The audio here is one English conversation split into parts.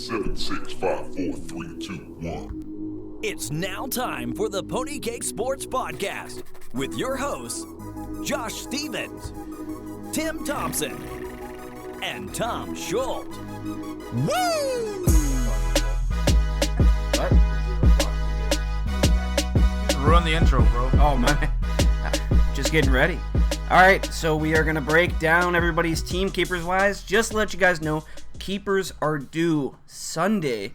7, 6, 5, 4, 3, 2, 1. It's now time for the Pony Cake Sports Podcast with your hosts, Josh Stevens, Tim Thompson, and Tom Schultz. Woo! What? Ruin the intro, bro. Oh, my. Just getting ready. All right, so we are going to break down everybody's team keepers-wise. Just to let you guys know, keepers are due Sunday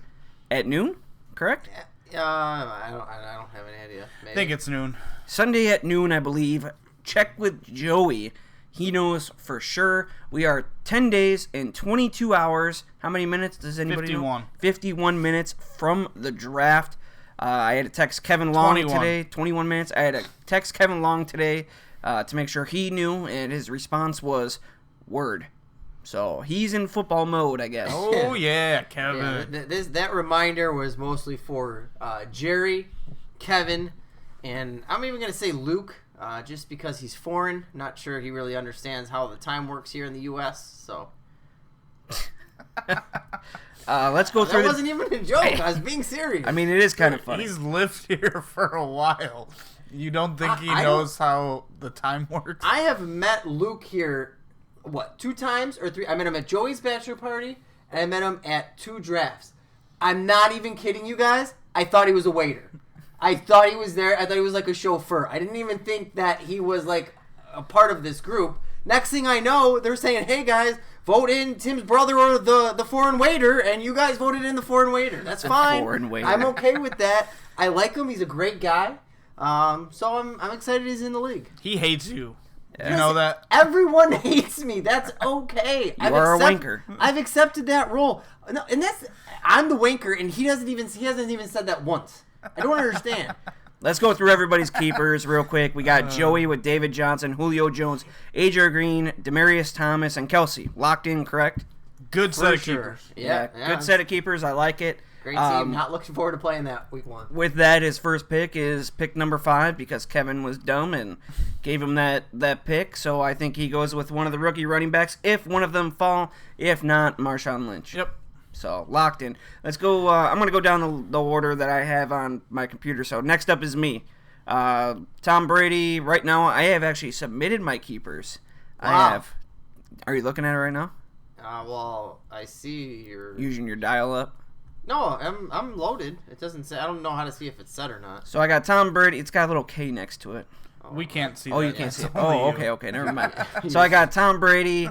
at noon, correct? I don't have any idea. Maybe. I think it's noon. Sunday at noon, I believe. Check with Joey. He knows for sure. We are 10 days and 22 hours. How many minutes does anybody 51. know? 51 minutes from the draft. I had to text Kevin Long 21. today. 21 minutes. I had to text Kevin Long today to make sure he knew, and his response was, word. So he's in football mode, I guess. Oh, yeah, Kevin. Yeah, that reminder was mostly for Jerry, Kevin, and I'm even going to say Luke, just because he's foreign. Not sure he really understands how the time works here in the U.S., so... Let's go through That wasn't even a joke. I was being serious. I mean, it is kind of funny. He's lived here for a while. You don't think he knows how the time works? I have met Luke here, 2 times or 3? I met him at Joey's bachelor party, and I met him at 2 drafts. I'm not even kidding you guys. I thought he was a waiter. I thought he was there. I thought he was like a chauffeur. I didn't even think that he was like a part of this group. Next thing I know, they're saying, hey guys, vote in Tim's brother or the foreign waiter, and you guys voted in the foreign waiter. That's fine. Foreign waiter. I'm okay with that. I like him. He's a great guy. So I'm excited he's in the league. He hates you. You know that? Everyone hates me. That's okay. You are a wanker. I've accepted that role. No, and I'm the wanker, and he hasn't even said that once. I don't understand. Let's go through everybody's keepers real quick. We got Joey with David Johnson, Julio Jones, A.J. Green, Demaryius Thomas, and Kelsey. Locked in, correct? Good set of keepers. Yeah. Good set of keepers. I like it. Great team. Not looking forward to playing that week 1. With that, his first pick is pick number 5 because Kevin was dumb and gave him that pick. So I think he goes with one of the rookie running backs if one of them fall. If not, Marshawn Lynch. Yep. So locked in. Let's go. I'm going to go down the order that I have on my computer. So next up is me. Tom Brady. Right now, I have actually submitted my keepers. Wow. I have. Are you looking at it right now? Well, I see you're Using your dial up. No, I'm loaded. It doesn't say. I don't know how to see if it's set or not. So I got Tom Brady. It's got a little K next to it. We can't see that. Oh, you can't see it. It's only you. Okay, never mind. So I got Tom Brady,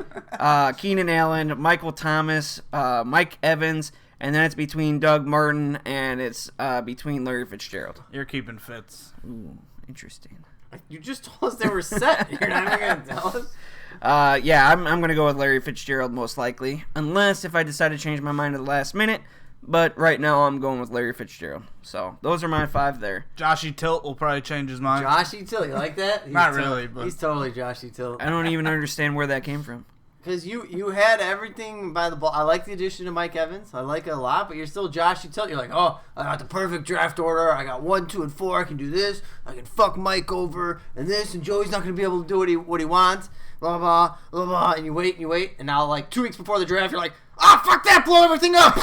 Keenan Allen, Michael Thomas, Mike Evans, and then it's between Doug Martin and it's between Larry Fitzgerald. You're keeping Fitz. Ooh, interesting. You just told us they were set. You're not even gonna tell us. Yeah, I'm going to go with Larry Fitzgerald most likely, unless if I decide to change my mind at the last minute. But right now I'm going with Larry Fitzgerald. So those are my 5 there. Joshy Tilt will probably change his mind. Joshy Till, you like that? Not really, but He's totally Joshy Till. I don't even understand where that came from. Because you had everything by the ball. I like the addition of Mike Evans. I like it a lot, but you're still Joshy Till. You're like, oh, I got the perfect draft order. I got 1, 2, and 4. I can do this. I can fuck Mike over and this, and Joey's not going to be able to do what he wants. Blah, blah, blah, blah. And you wait. And now, like, 2 weeks before the draft, you're like, ah, fuck that, blow everything up.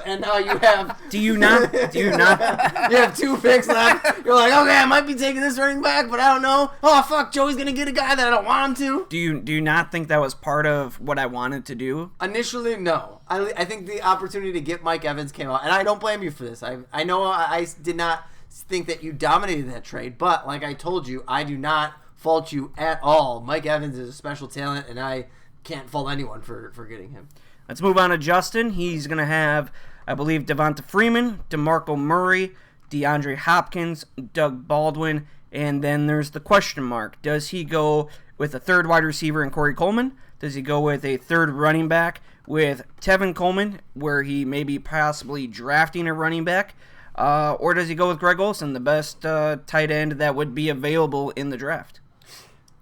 And now you have... Do you not? You have 2 picks left. You're like, okay, I might be taking this running back, but I don't know. Oh, fuck, Joey's going to get a guy that I don't want him to. Do you not think that was part of what I wanted to do? Initially, no. I think the opportunity to get Mike Evans came out, and I don't blame you for this. I know I did not think that you dominated that trade, but like I told you, I do not fault you at all. Mike Evans is a special talent, and I can't fault anyone for getting him. Let's move on to Justin. He's going to have, I believe, Devonta Freeman, DeMarco Murray, DeAndre Hopkins, Doug Baldwin, and then there's the question mark. Does he go with a 3rd wide receiver in Corey Coleman? Does he go with a 3rd running back with Tevin Coleman, where he may be possibly drafting a running back? Or does he go with Greg Olsen, the best tight end that would be available in the draft?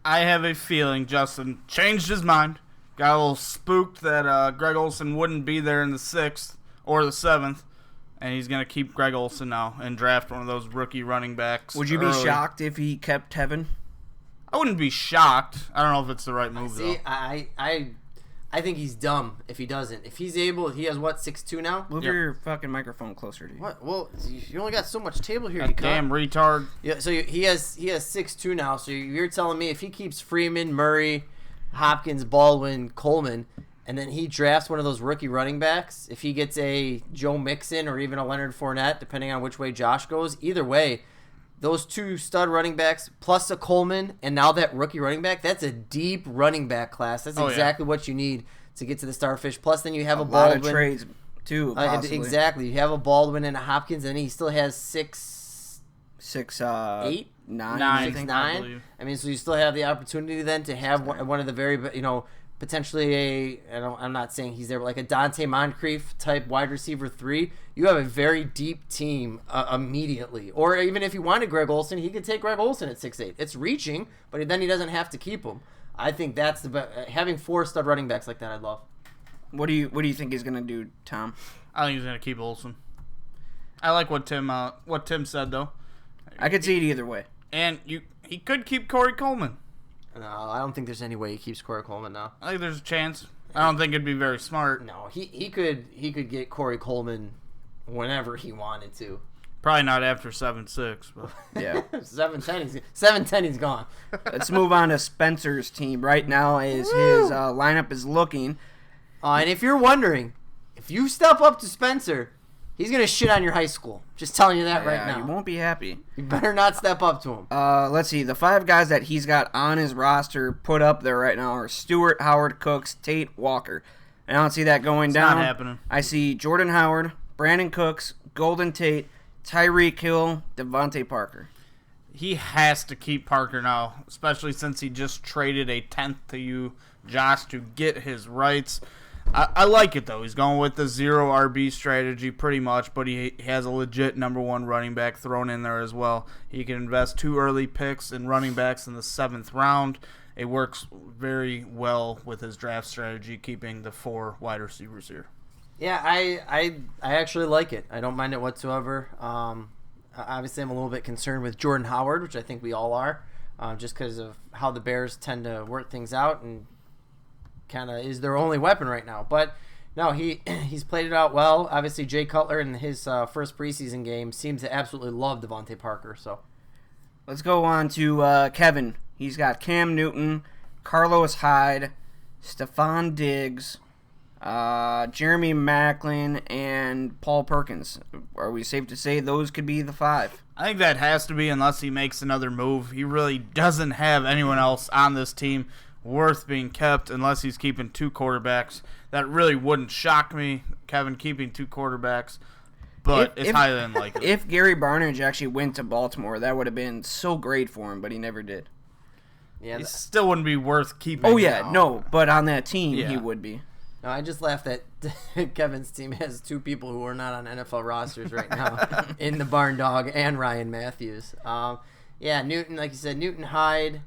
I have a feeling Justin changed his mind. Got a little spooked that Greg Olsen wouldn't be there in the 6th or the 7th, and he's going to keep Greg Olsen now and draft one of those rookie running backs. Would you be early. shocked if he kept Tevin? I wouldn't be shocked. I don't know if it's the right move, See, though. I I think he's dumb if he doesn't. If he's able, he has what, 6'2" now? Move Yep. your fucking microphone closer to you. What? Well, you only got so much table here. You That damn can't. retard. Yeah. So he has 6'2" now. So you're telling me if he keeps Freeman, Murray, Hopkins, Baldwin, Coleman, and then he drafts one of those rookie running backs, if he gets a Joe Mixon or even a Leonard Fournette, depending on which way Josh goes, either way, those 2 stud running backs plus a Coleman and now that rookie running back, that's a deep running back class. That's exactly what you need to get to the Starfish. Plus, then you have a lot Baldwin. of trades too. Possibly. Exactly. You have a Baldwin and a Hopkins, and he still has 6'8", 6'9", Nine. I think. 6'9". I believe. I mean, so you still have the opportunity then to have one of the very, potentially I'm not saying he's there, but like a Dante Moncrief type wide receiver 3. You have a very deep team immediately. Or even if you wanted Greg Olsen, he could take Greg Olsen at 6'8". It's reaching, but then he doesn't have to keep him. I think that's the best. Having 4 stud running backs like that, I love. What do you think he's gonna do, Tom? I think he's gonna keep Olsen. I like what Tim said though, I could see it either way. and he could keep Corey Coleman. No, I don't think there's any way he keeps Corey Coleman now. I think there's a chance. I don't think it'd be very smart. No, he could get Corey Coleman whenever he wanted to. Probably not after 7-6, but Yeah. 7-10, he's gone. Let's move on to Spencer's team right now as his lineup is looking. And if you're wondering, if you step up to Spencer, he's going to shit on your high school. Just telling you that right Yeah, now. you won't be happy. You better not step up to him. Let's see. The 5 guys that he's got on his roster put up there right now are Stewart, Howard, Cooks, Tate, Walker. I don't see that going down. not happening. I see Jordan Howard, Brandon Cooks, Golden Tate, Tyreek Hill, Devontae Parker. he has to keep Parker now, especially since he just traded a 10th to you, Josh, to get his rights. I like it, though. He's going with the 0 RB strategy pretty much, but he has a legit number 1 running back thrown in there as well. He can invest 2 early picks in running backs in the 7th round. It works very well with his draft strategy, keeping the 4 wide receivers here. Yeah, I actually like it. I don't mind it whatsoever. Obviously, I'm a little bit concerned with Jordan Howard, which I think we all are, just because of how the Bears tend to work things out and kind of is their only weapon right now. But no, he's played it out well. Obviously, Jay Cutler in his first preseason game seems to absolutely love Devontae Parker. So Let's go on to Kevin. He's got Cam Newton, Carlos Hyde, Stephon Diggs, Jeremy Maclin, and Paul Perkins. Are we safe to say those could be the 5? I think that has to be unless he makes another move. He really doesn't have anyone else on this team worth being kept unless he's keeping 2 quarterbacks. That really wouldn't shock me, Kevin, keeping 2 quarterbacks, but it's highly unlikely. If Gary Barnidge actually went to Baltimore, that would have been so great for him, but he never did. yeah, He still wouldn't be worth keeping. Oh, yeah, now. no, but on that team, Yeah. he would be. no, I just laughed that Kevin's team has 2 people who are not on NFL rosters right now in the Barn Dog and Ryan Matthews. Yeah, Newton, like you said, Newton, Hyde.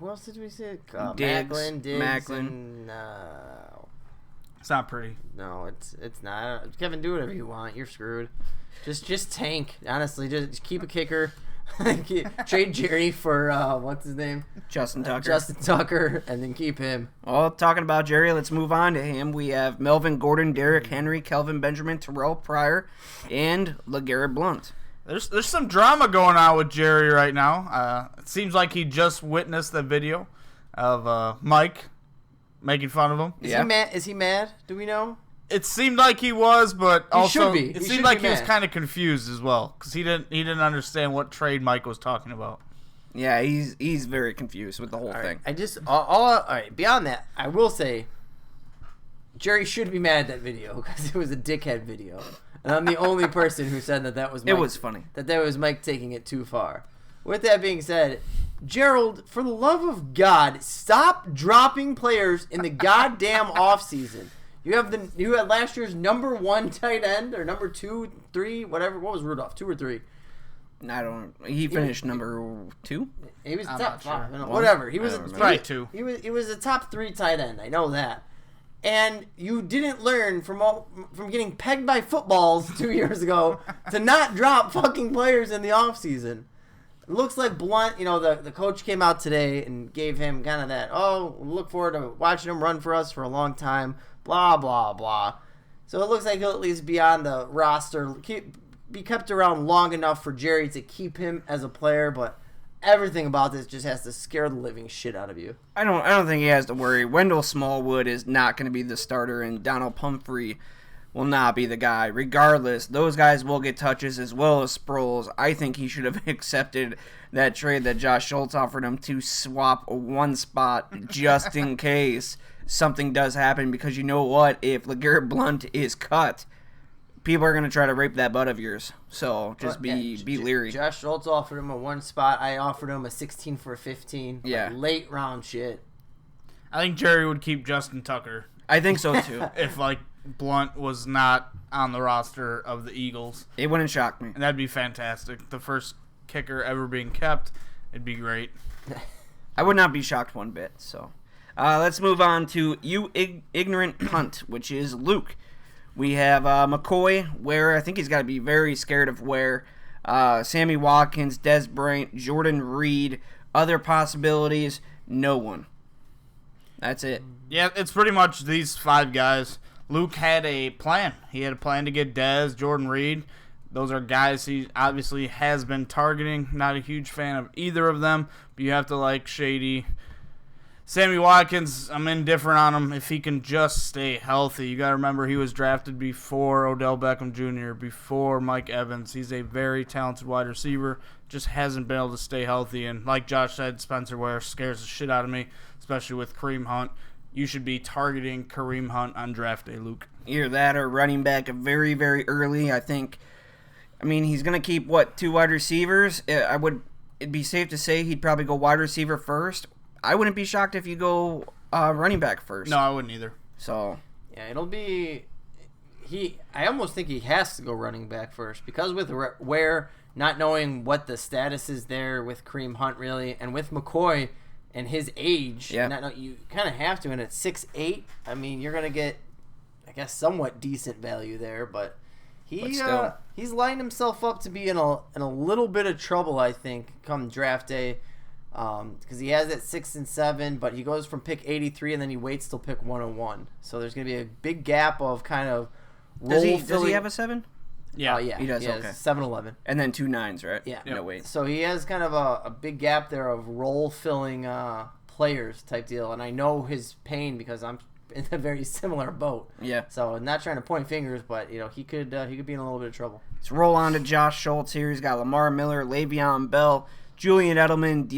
Who else did we say? Diggs, Diggs, Maclin. and, It's not pretty. no, it's not. Kevin, do whatever you want. You're screwed. Just tank. Honestly, just keep a kicker. Trade Jerry for what's his name? Justin Tucker. Justin Tucker, and then keep him. Well, talking about Jerry, let's move on to him. We have Melvin Gordon, Derrick Henry, Kelvin Benjamin, Terrell Pryor, and LeGarrette Blount. There's some drama going on with Jerry right now. It seems like he just witnessed the video of Mike making fun of him. Is Yeah. he mad? Is he mad? Do we know? It seemed like he was, but also should be. it He seemed should like be he was mad. kind of confused as well because he didn't understand what trade Mike was talking about. Yeah, he's very confused with the whole thing. I just all right. Beyond that, I will say Jerry should be mad at that video because it was a dickhead video, and I'm the only person who said that was. Mike, It was funny. that was Mike taking it too far. With that being said, Gerald, for the love of God, stop dropping players in the goddamn offseason. You had last year's number 1 tight end or number 2, 3, whatever. What was Rudolph? 2 or 3? I don't. He finished number 2. He was I'm top not sure. 5. Whatever. He was I don't remember. Probably 2. He was a top 3 tight end. I know that. And you didn't learn from getting pegged by footballs 2 years ago to not drop fucking players in the offseason. It looks like Blunt, the coach came out today and gave him kind of that, look forward to watching him run for us for a long time, blah, blah, blah. So it looks like he'll at least be on the roster, be kept around long enough for Jerry to keep him as a player, but everything about this just has to scare the living shit out of you. I don't think he has to worry. Wendell Smallwood is not going to be the starter, and Donald Pumphrey will not be the guy. Regardless, those guys will get touches as well as Sproles. I think he should have accepted that trade that Josh Schultz offered him to swap one spot just in case something does happen, because you know what? If LeGarrette Blount is cut, people are going to try to rape that butt of yours. So just be leery. Josh Schultz offered him a one spot. I offered him a 16 for a 15. Yeah. Like late round shit. I think Jerry would keep Justin Tucker I think so too. if Blunt was not on the roster of the Eagles. It wouldn't shock me. And that'd be fantastic. The first kicker ever being kept. It'd be great. I would not be shocked one bit. So let's move on to You Ignorant Cunt, which is Luke. We have McCoy, Ware. I think he's got to be very scared of Ware. Sammy Watkins, Des Bryant, Jordan Reed. Other possibilities, no one. That's it. Yeah, it's pretty much these 5 guys. Luke had a plan. He had a plan to get Dez, Jordan Reed. Those are guys he obviously has been targeting. Not a huge fan of either of them, but you have to like Shady. Sammy Watkins, I'm indifferent on him if he can just stay healthy. You got to remember he was drafted before Odell Beckham Jr., before Mike Evans. He's a very talented wide receiver, just hasn't been able to stay healthy. And like Josh said, Spencer Ware scares the shit out of me, especially with Kareem Hunt. You should be targeting Kareem Hunt on draft day, Luke. Either that or running back very, very early. I mean, he's going to keep, 2 wide receivers? It'd be safe to say he'd probably go wide receiver first. I wouldn't be shocked if you go running back first. No, I wouldn't either. So yeah, it'll be I almost think he has to go running back first, because with Ware not knowing what the status is there with Kareem Hunt really, and with McCoy and his age, you kind of have to. And at 6'8", I mean, you're gonna get, I guess, somewhat decent value there, but he's lining himself up to be in a little bit of trouble, I think, come draft day. Because he has that 6 and 7, but he goes from pick 83 and then he waits till pick 101. So there's going to be a big gap of kind of does he have a 7? Yeah, yeah, he does. He has okay, 7-11, and then 2 9s, right? Yeah. No wait. So he has kind of a big gap there of role filling players type deal, and I know his pain because I'm in a very similar boat. Yeah. So I'm not trying to point fingers, but he could be in a little bit of trouble. Let's roll on to Josh Schultz here. He's got Lamar Miller, Le'Veon Bell, Julian Edelman,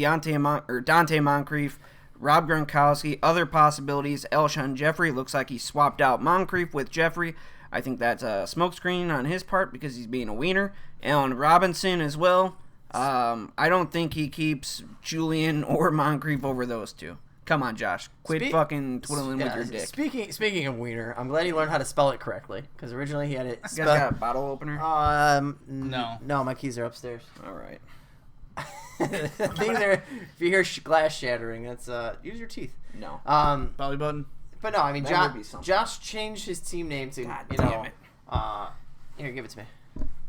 Dante Moncrief, Rob Gronkowski. Other possibilities, Alshon Jeffrey. Looks like he swapped out Moncrief with Jeffrey. I think that's a smokescreen on his part because he's being a wiener. Allen Robinson as well. I don't think he keeps Julian or Moncrief over those 2. Come on, Josh. Quit fucking twiddling with your dick. Speaking of wiener, I'm glad he learned how to spell it correctly, because originally he had it You guys got a bottle opener? No. No, my keys are upstairs. All right. Things are. If you hear glass shattering, that's use your teeth. No. Belly button. But no, I mean, That would be something. Josh changed his team name to God you damn know. it. Here, give it to me.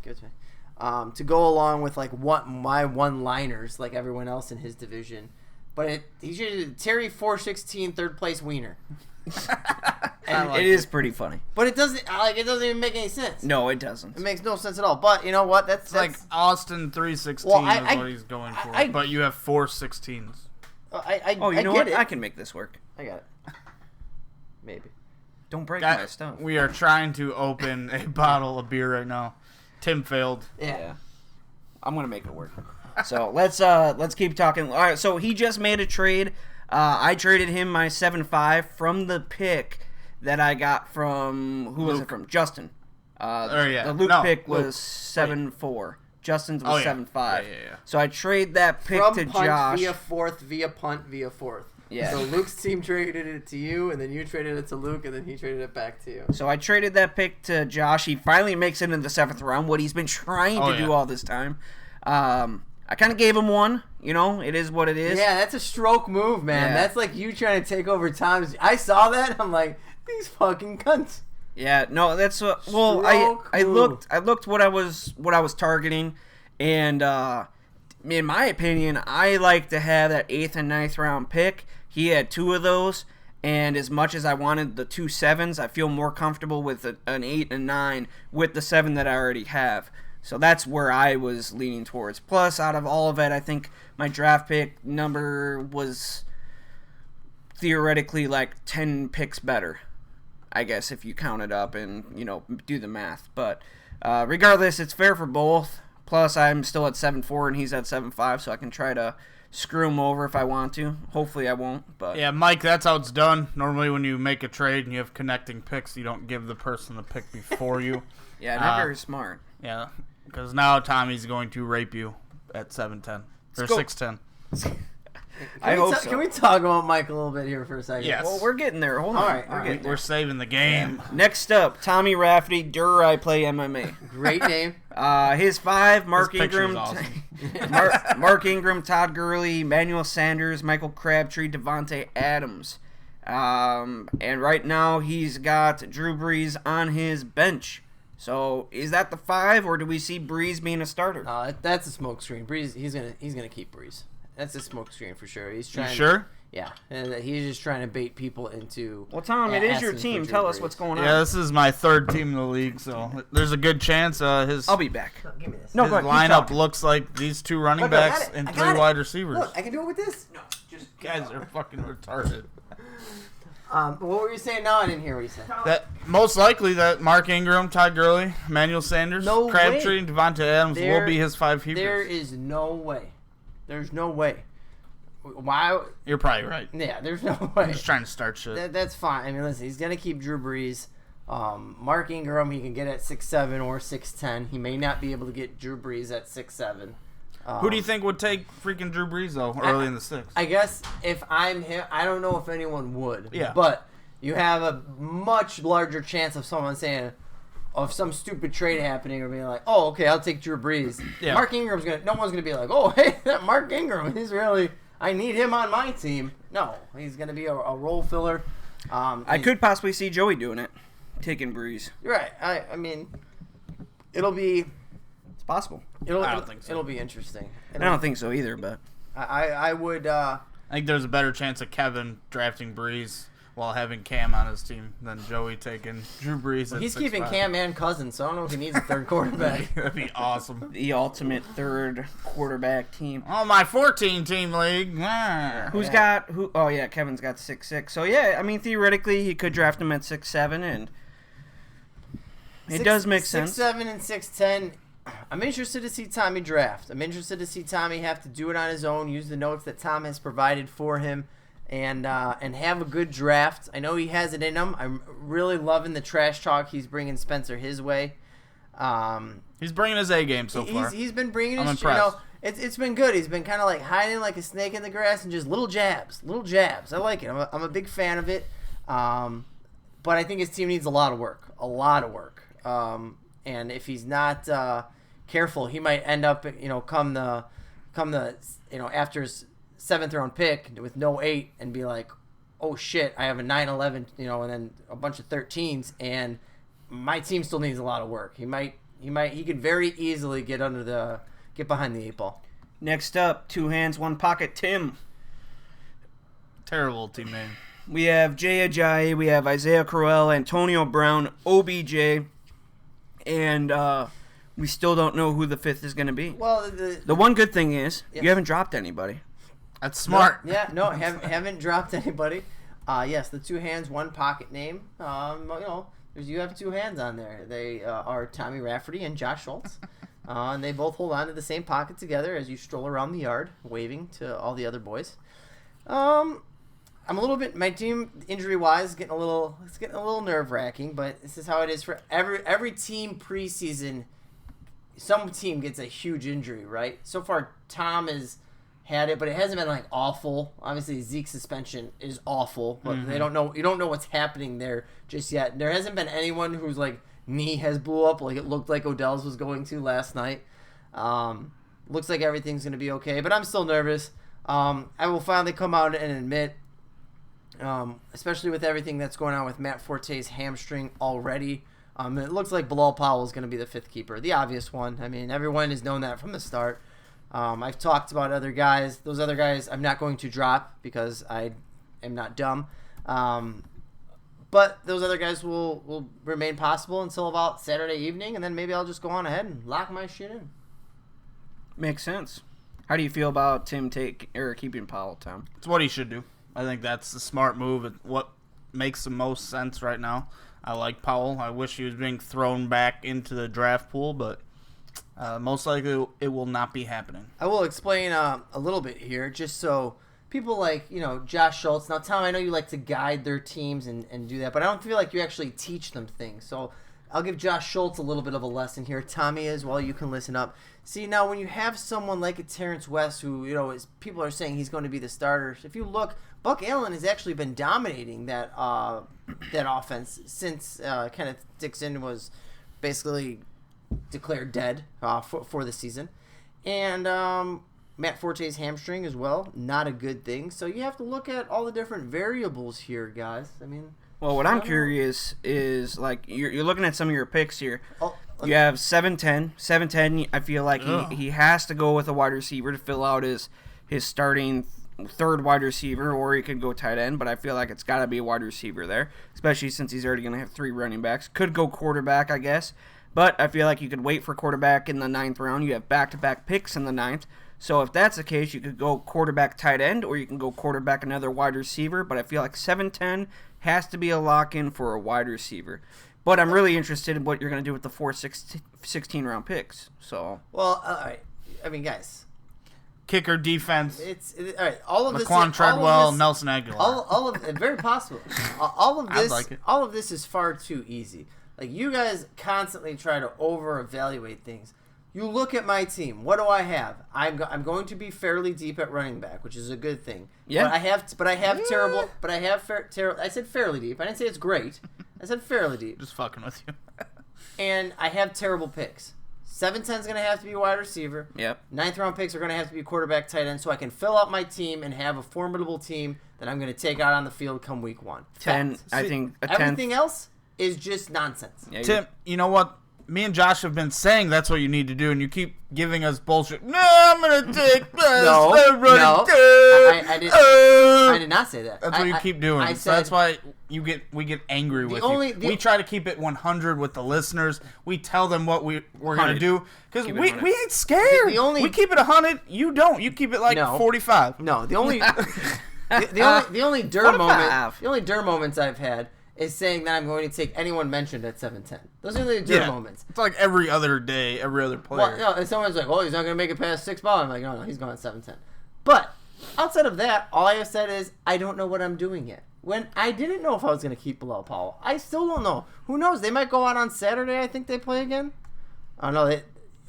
Give it to me. To go along with my one-liners like everyone else in his division, but he's usually Terry 416 third place wiener. And it is pretty funny. But it doesn't even make any sense. No, it doesn't. It makes no sense at all. But you know what? That's like Austin 316 Well, is what he's going for. But you have 416s. I Oh, you know get what? it. I can make this work. I got it. Maybe. Don't break my stuff. We are trying to open a bottle of beer right now. Tim failed. Yeah. I'm gonna make it work. So let's keep talking. All right. So he just made a trade. I traded him my 7-5 from the pick that I got from Luke. it from? Justin. The Luke pick was 7-4. Justin's was 7-5. Yeah. So I trade that pick From to punt Josh. via fourth, via punt via fourth. Yeah. So Luke's team traded it to you, and then you traded it to Luke, and then he traded it back to you. So I traded that pick to Josh. He finally makes it in the 7th round, what he's been trying to do all this time. I kind of gave him one. You know, it is what it is. Yeah, that's a stroke move, man. Yeah. That's like you trying to take over Tom's. I saw that. I'm like, these fucking cunts. Yeah, no, that's well. Stroke I move. looked what I was targeting, and in my opinion, I like to have that 8th and 9th round pick. He had 2 of those, and as much as I wanted the 2 7s, I feel more comfortable with an 8 and 9 with the 7 that I already have. So that's where I was leaning towards. Plus, out of all of it, I think my draft pick number was theoretically like 10 picks better, I guess, if you count it up and, do the math. But regardless, it's fair for both. Plus, I'm still at 7-4 and he's at 7-5, so I can try to screw him over if I want to. Hopefully I won't. But Yeah, Mike, that's how it's done. Normally when you make a trade and you have connecting picks, you don't give the person the pick before you. yeah, not very smart. Yeah, because now Tommy's going to rape you at 7-10. Or go. 6-10. I hope so. Can we talk about Mike a little bit here for a second? Yes. Well, we're getting there. Hold on. All right, We're getting there. We're saving the game. Next up, Tommy Rafferty, I play MMA. Great name. His 5, Mark This picture's Ingram, awesome. Mark Ingram, Todd Gurley, Emmanuel Sanders, Michael Crabtree, Devontae Adams. And right now he's got Drew Brees on his bench. So is that the 5, or do we see Brees being a starter? That's a smoke screen. Breeze, he's gonna keep Breeze. That's a smoke screen for sure. He's You trying. sure? Yeah, and he's just trying to bait people into. Well, Tom, it is your asking for team. Drew Tell us Brees. what's going on. Yeah, this is my 3rd team in the league, so there's a good chance his I'll be back. Give me this. No, his go ahead, keep lineup talking. looks like these 2 running Look, I got backs it. and I 3 got it. wide receivers. Look, I can do it with this. No, just Guys are fucking retarded. What were you saying now? I didn't hear what you said. That most likely that Mark Ingram, Todd Gurley, Emmanuel Sanders, No Crabtree, way. and Devontae Adams There- will be his 5 keepers. There is no way. There's no way. Why? You're probably right. Yeah, there's no way. I'm just trying to start shit. That's fine. I mean, listen, he's gonna keep Drew Brees. Mark Ingram, he can get at 6'7" or 6'10". He may not be able to get Drew Brees at 6'7". Who do you think would take freaking Drew Brees though early in the 6th? I guess if I'm him, I don't know if anyone would. Yeah. But you have a much larger chance of someone saying, of some stupid trade happening or being like, oh, okay, I'll take Drew Brees. Yeah. Mark Ingram's no one's gonna be like, oh, hey, that Mark Ingram, I need him on my team. No, he's gonna be a role filler. I could possibly see Joey doing it, taking Brees. You're right. I mean, it'll be. It's possible. I don't think so. It'll be interesting. I don't think so either, but I would. I think there's a better chance of Kevin drafting Brees while having Cam on his team than Joey taking Drew Brees. At He's 6'5". keeping Cam and Cousins, so I don't know if he needs a third quarterback. That'd be awesome. the ultimate 3rd quarterback team. Oh, my 14-team league. Ah. Who's got who? Oh yeah, Kevin's got 6'6". So yeah, I mean theoretically he could draft him at 6'7", and it does make sense. 6'7" and 6'10". I'm interested to see Tommy draft. I'm interested to see Tommy have to do it on his own, use the notes that Tom has provided for him, and have a good draft. I know he has it in him. I'm really loving the trash talk he's bringing Spencer his way. He's bringing his A game so far. He's been bringing I'm his, impressed. it's been good. He's been kind of like hiding like a snake in the grass and just little jabs. I like it. I'm a big fan of it. But I think his team needs a lot of work. And if he's not careful, he might end up, come the after his 7th round pick with no 8 and be like, oh shit, I have a 9-11, and then a bunch of 13s, and my team still needs a lot of work. He could very easily get behind the 8 ball. Next up, 2 hands, 1 pocket, Tim. Terrible team name. We have Jay Ajayi, we have Isaiah Crowell, Antonio Brown, OBJ, and we still don't know who the 5th is going to be. Well, The one good thing is Yeah. you haven't dropped anybody. That's smart. Haven't dropped anybody. Yes, the 2 hands, 1 pocket name. You have 2 hands on there. They are Tommy Rafferty and Josh Schultz. And they both hold on to the same pocket together as you stroll around the yard, waving to all the other boys. I'm a little bit, my team injury-wise, getting a little nerve-wracking, but this is how it is for every team preseason. Some team gets a huge injury, right? So far, Tom has had it, but it hasn't been like awful. Obviously, Zeke's suspension is awful, but they don't know. You don't know what's happening there just yet. There hasn't been anyone whose like knee has blew up like it looked like Odell's was going to last night. Looks like everything's gonna be okay, but I'm still nervous. I will finally come out and admit, especially with everything that's going on with Matt Forte's hamstring already. It looks like Bilal Powell is going to be the 5th keeper, the obvious one. I mean, everyone has known that from the start. I've talked about other guys. Those other guys I'm not going to drop because I am not dumb. But those other guys will remain possible until about Saturday evening, and then maybe I'll just go on ahead and lock my shit in. Makes sense. How do you feel about Tim keeping Powell, Tom? It's what he should do. I think that's the smart move. It's what makes the most sense right now. I like Powell. I wish he was being thrown back into the draft pool, but most likely it will not be happening. I will explain a little bit here, just so people like, Josh Schultz. Now, Tom, I know you like to guide their teams and do that, but I don't feel like you actually teach them things. So I'll give Josh Schultz a little bit of a lesson here. Tommy as well, you can listen up. See, now when you have someone like a Terrence West who, people are saying he's going to be the starter. If you look, Buck Allen has actually been dominating that offense since Kenneth Dixon was basically declared dead for the season. And Matt Forte's hamstring as well, not a good thing. So you have to look at all the different variables here, guys. I mean, well, what I'm curious is, like, you're looking at some of your picks here. Oh, you have 7-10. 7-10, I feel like he has to go with a wide receiver to fill out his starting third wide receiver, or he could go tight end, but I feel like it's got to be a wide receiver there, especially since he's already going to have 3 running backs. Could go quarterback, I guess, but I feel like you could wait for quarterback in the 9th round. You have back-to-back picks in the 9th. So if that's the case, you could go quarterback tight end, or you can go quarterback another wide receiver, but I feel like 7-10 has to be a lock-in for a wide receiver. But I'm really interested in what you're going to do with the 4 16-round picks. So, well, all right. I mean, guys. Kicker, defense. All right. All of this. Laquan Treadwell, Nelson Aguilar. All of very possible. All of this. like it. All of this is far too easy. Like, you guys constantly try to over-evaluate things. You look at my team. What do I have? I'm going to be fairly deep at running back, which is a good thing. Yeah. But I have terrible. But I have terrible. I said fairly deep. I didn't say it's great. I said fairly deep. Just fucking with you. And I have terrible picks. 7-10 is going to have to be wide receiver. Yep. 9th round picks are going to have to be quarterback, tight end, so I can fill out my team and have a formidable team that I'm going to take out on the field come week 1. 10, Fact. I think a 10th. Everything else is just nonsense. Yeah, Tim, you know what? Me and Josh have been saying that's what you need to do, and you keep giving us bullshit. No, I'm going to take No, I did not say that. That's what you keep doing. I So said, that's why we get angry with you. We try to keep it 100 with the listeners. We tell them what we're going to do because Keep it we 100. ain't scared. We keep it 100. You don't. You keep it like 45. No, the only the only dir moments I've had is saying that I'm going to take anyone mentioned at 7-10. Those are the dir moments. It's like every other day, every other player. Well, no, and someone's like, "Oh, he's not going to make it past 6 ball." I'm like, "No, he's going at 7-10." But outside of that, all I have said is I don't know what I'm doing yet. When I didn't know if I was going to keep Bilal Powell, I still don't know. Who knows? They might go out on Saturday. I think they play again. I don't know.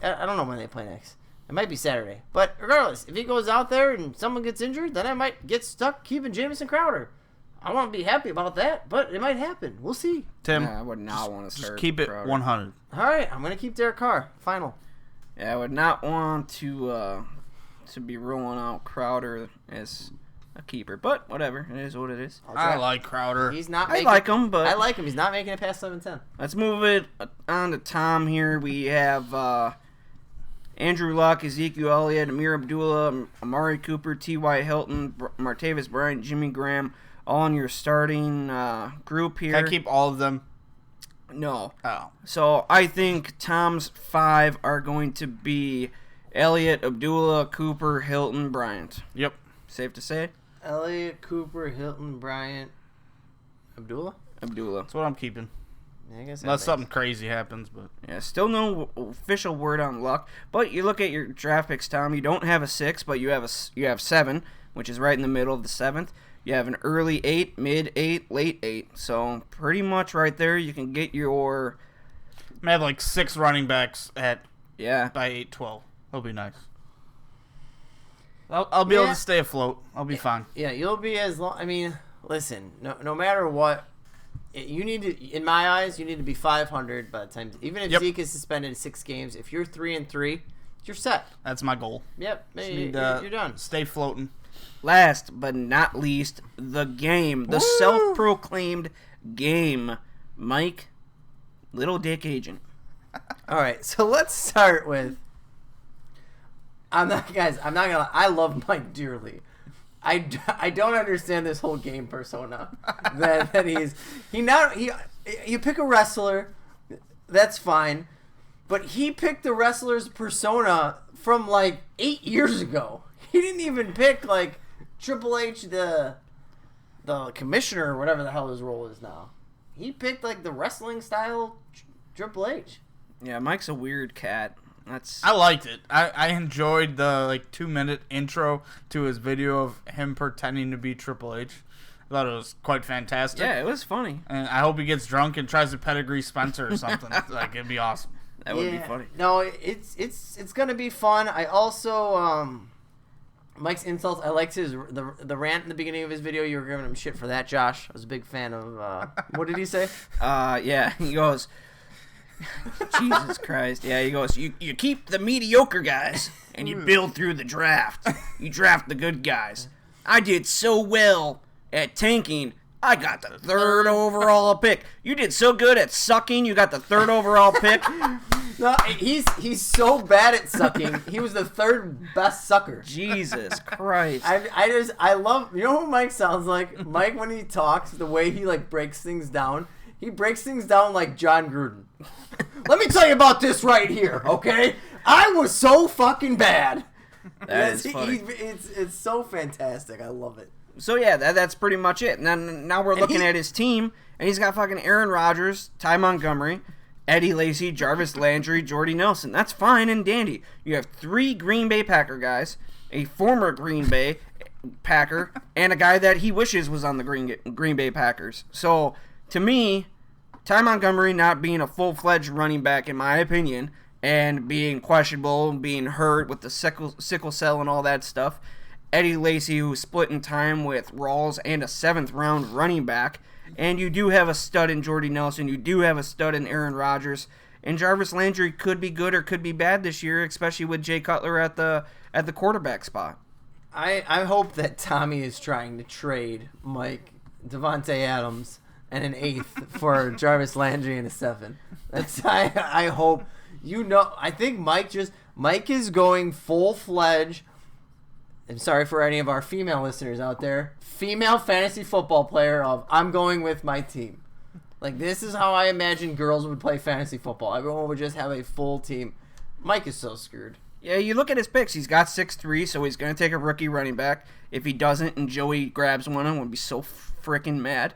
I don't know when they play next. It might be Saturday. But regardless, if he goes out there and someone gets injured, then I might get stuck keeping Jamison Crowder. I won't be happy about that, but it might happen. We'll see. Tim, I would not want to start. just keep it Crowder. 100. All right, I'm going to keep Derek Carr. Final. Yeah, I would not want to be rolling out Crowder as a keeper, but whatever, it is what it is. I like Crowder. He's not. I like him, but I like him. He's not making it past 7-10. let's move it on to Tom here. We have Andrew Luck, Ezekiel Elliott, Amir Abdullah, Amari Cooper, T.Y. Hilton, Martavis Bryant, Jimmy Graham, all in your starting group here. Can I keep all of them? No. Oh. So I think Tom's 5 are going to be Elliott, Abdullah, Cooper, Hilton, Bryant. Yep. Safe to say? Elliott, Cooper, Hilton, Bryant, Abdullah. Abdullah. That's what I'm keeping. Yeah, I guess Unless something crazy happens, but Yeah, still no official word on Luck. But you look at your draft picks, Tom. You don't have a 6, but you have 7, which is right in the middle of the 7th. You have an early 8, mid 8, late 8. So pretty much right there, you can get your I have like 6 running backs by yeah. 8-12. That'll be nice. I'll be able to stay afloat. I'll be fine. Yeah, you'll be as long. I mean, listen. No matter what, you need to. In my eyes, you need to be 500 by the time. Even if Zeke is suspended 6 games, if you're 3-3, you're set. That's my goal. Yep, Just you're need done. Stay floating. Last but not least, the game, the self-proclaimed game, Mike, Little Dick Agent. All right, so let's start with I'm not gonna. I love Mike dearly. I don't understand this whole game persona that you pick a wrestler, that's fine, but he picked the wrestler's persona from like 8 years ago. He didn't even pick like Triple H, the commissioner, or whatever the hell his role is now. He picked like the wrestling style Triple H. Yeah, Mike's a weird cat. I liked it. I enjoyed the 2-minute intro to his video of him pretending to be Triple H. I thought it was quite fantastic. Yeah, it was funny. And I hope he gets drunk and tries to pedigree Spencer or something. It'd be awesome. That would be funny. No, it's gonna be fun. I also Mike's insults. I liked the rant in the beginning of his video. You were giving him shit for that, Josh. I was a big fan of. What did he say? Yeah, he goes. Jesus Christ. Yeah, he goes, you keep the mediocre guys and you build through the draft. You draft the good guys. I did so well at tanking, I got the 3rd overall pick. You did so good at sucking, you got the 3rd overall pick. No, he's so bad at sucking. He was the 3rd best sucker. Jesus Christ. I love, you know who Mike sounds like? Mike, when he talks, the way he breaks things down. He breaks things down like John Gruden. Let me tell you about this right here, okay? I was so fucking bad. That is funny. It's so fantastic. I love it. So yeah, that's pretty much it. Now we're looking at his team, and he's got fucking Aaron Rodgers, Ty Montgomery, Eddie Lacy, Jarvis Landry, Jordy Nelson. That's fine and dandy. You have 3 Green Bay Packer guys, a former Green Bay Packer, and a guy that he wishes was on the Green Bay Packers. So to me, Ty Montgomery not being a full-fledged running back, in my opinion, and being questionable, being hurt with the sickle cell and all that stuff. Eddie Lacy, who's split in time with Rawls and a 7th-round running back. And you do have a stud in Jordy Nelson. You do have a stud in Aaron Rodgers. And Jarvis Landry could be good or could be bad this year, especially with Jay Cutler at the quarterback spot. I hope that Tommy is trying to trade Mike, Devontae Adams, and an 8th for Jarvis Landry and a 7. I hope. I think Mike is going full-fledged. I'm sorry for any of our female listeners out there. Female fantasy football player of I'm going with my team. This is how I imagine girls would play fantasy football. Everyone would just have a full team. Mike is so screwed. Yeah, you look at his picks. He's got 6'3", so he's going to take a rookie running back. If he doesn't and Joey grabs one, I'm going to be so freaking mad.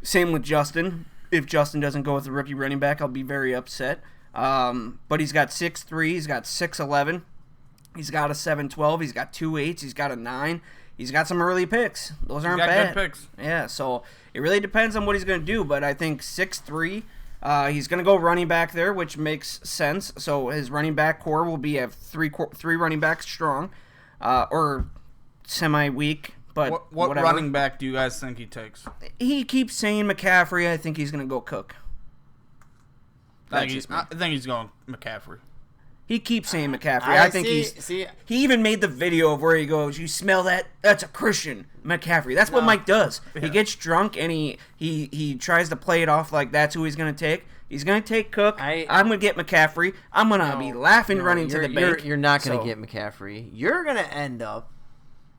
Same with Justin. If Justin doesn't go with the rookie running back, I'll be very upset. But he's got 6'3", he's got 6'11", he's got a 7'12", he's got 2 8s, he's got a 9. He's got some early picks. Those aren't bad. Good picks. Yeah, so it really depends on what he's going to do. But I think 6'3", he's going to go running back there, which makes sense. So his running back core will be at three running backs strong, or semi-weak. But what whatever. running back do you guys think he takes? He keeps saying McCaffrey. I think he's going to go Cook. I think he's going McCaffrey. He keeps saying McCaffrey. He even made the video of where he goes, "You smell that? That's a Christian McCaffrey." That's what Mike does. Yeah. He gets drunk and he tries to play it off like that's who he's going to take. He's going to take Cook. I'm going to get McCaffrey. I'm going to be laughing running to the bank. You're not going to get McCaffrey. You're going to end up,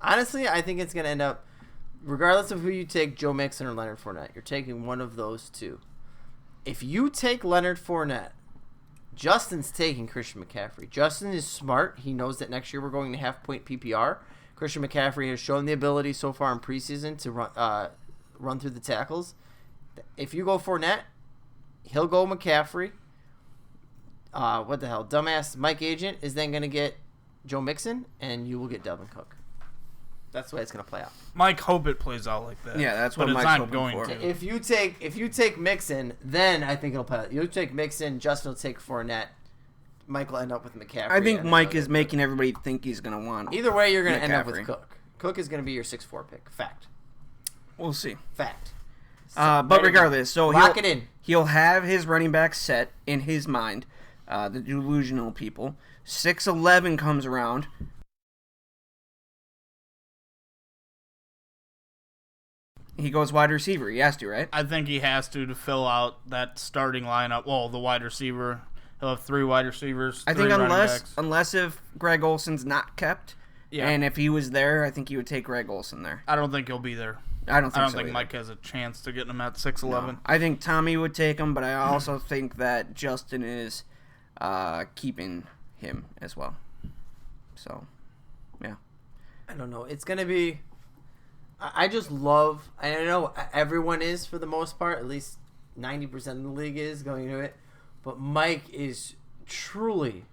honestly, I think it's going to end up, regardless of who you take, Joe Mixon or Leonard Fournette, you're taking one of those two. If you take Leonard Fournette, Justin's taking Christian McCaffrey. Justin is smart. He knows that next year we're going to half-point PPR. Christian McCaffrey has shown the ability so far in preseason to run through the tackles. If you go Fournette, he'll go McCaffrey. What the hell? Dumbass Mike Agent is then going to get Joe Mixon, and you will get Dalvin Cook. That's the way it's going to play out. Mike, hope it plays out like that. Yeah, that's what Mike's hoping for. If you take Mixon, then I think it'll play out. You take Mixon, Justin will take Fournette. Mike will end up with McCaffrey. I think Mike is making everybody think he's going to want Either way, you're going to end up with Cook. Cook is going to be your 6'4" pick. Fact. We'll see. Fact. But regardless, so lock it in. He'll have his running back set in his mind. The delusional people. 6'11" comes around. He goes wide receiver. He has to, right? I think he has to fill out that starting lineup. Well, the wide receiver He'll have 3 wide receivers. I 3 think running unless backs. unless if Greg Olson's not kept, Yeah. and if he was there, I think he would take Greg Olson there. I don't think he'll be there. I don't think I don't so think either. Mike has a chance to get him at 6'11". I think Tommy would take him, but I also think that Justin is keeping him as well. So, yeah. I don't know. It's going to be... I just love... I know everyone is for the most part. At least 90% of the league is going to it. But Mike is truly,